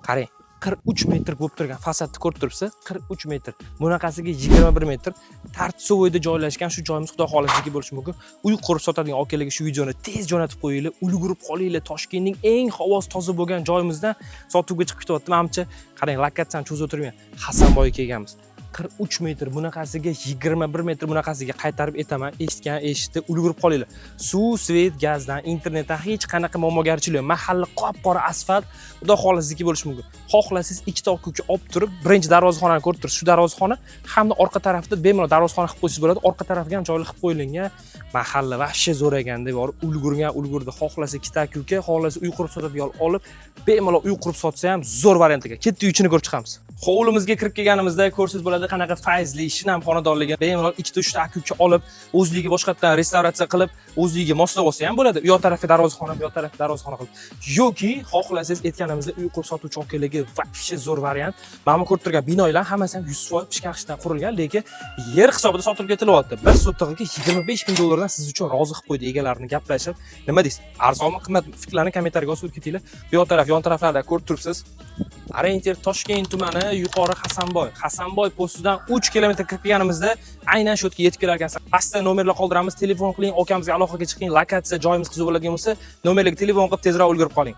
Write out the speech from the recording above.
Qarang, 43 metr bo'lib turgan fasadni ko'rib turibsiz? 43 metr. Bunaqasiga 21 metr Tartsovoyda joylashgan shu joyimiz xudo xohlasligi bo'lishi mumkin. Uy qurib sotadigan akalarga shu videoni tez jo'natib qo'yinglar. Ulgurib qolinglar. Toshkentning eng havosi toza bo'lgan joyimizdan sotuvga chiqib ketyapti. Menimcha, qarang, lokatsiyani cho'zib o'tirmang. Hasanboyga kelganmiz. 43 metr, bunaqasiga 21 metr bunaqasiga qaytarib aytaman. Eshitdi, ulgurib qolinglar. Suv, svet, gazdan, internetdan hech qanaqa muammogarchilik yo'q. Mahalla qop-qora asfalt, xudo xohlasligi bo'lishi mumkin. Xohlasangiz ikkita okuka olib turib, birinchi darvozaxonani ko'rib turibsiz. Shu darvozaxona hamda orqa tarafda bemalol darvozaxona qilib qo'ysangiz bo'ladi. Orqa tarafga ham joylar qilib qo'yilgan. Mahalla vahshiy zo'r ekan deb borib ulgurdi. Xohlasa ikkita okuka, xohlasa uy qurib sotadigan olib, bemalol uy qurib sotsa ham zo'r variant ekan. Ketdi uychini ko'rib chiqamiz. Hovlimizga kirib kelganimizda ko'rsangiz bo'ladi qanaqa fayzli, shinam xonadonligi. Bemalol ikkita uchta akuka olib, o'zligiga boshqatdan restavratsiya qilib, o'zligiga moslab olsa ham bo'ladi. U yoq tarafga darvozaxona, bu yoq tarafga darvozaxona qilib. Yoki xohlasangiz aytganimizda uy qurib sotuvchi akalarga vahshiy zo'r variant. Mana bu ko'rib turgan binolar hammasi ham 100% pishgan qishdan qurilgan, lekin yer hisobida sotib ketilyapti. Bir sotiqaga 25 ming dollardan siz uchun rozi qilib qo'ydi egalarini gaplashib. Nima deysiz? Arzonmi, qimmat? Fikrlarni kommentariyaga yozib ketinglar. Bu yoq taraf, yon taraflarda ko'rib turibsiz. Orientir Toshkent tumani, yuqori Hasanboy postidan 3 kilometr kirib kelganimizda aynan shu yerga yetib kelar ekansiz. Pastda nomerlar qoldiramiz, telefon qiling, okamizga aloqaga chiqing, lokatsiya joyimiz qiziq bo'ladigan bo'lsa, nomerlarga telefon qilib tezroq ulgurib qoling.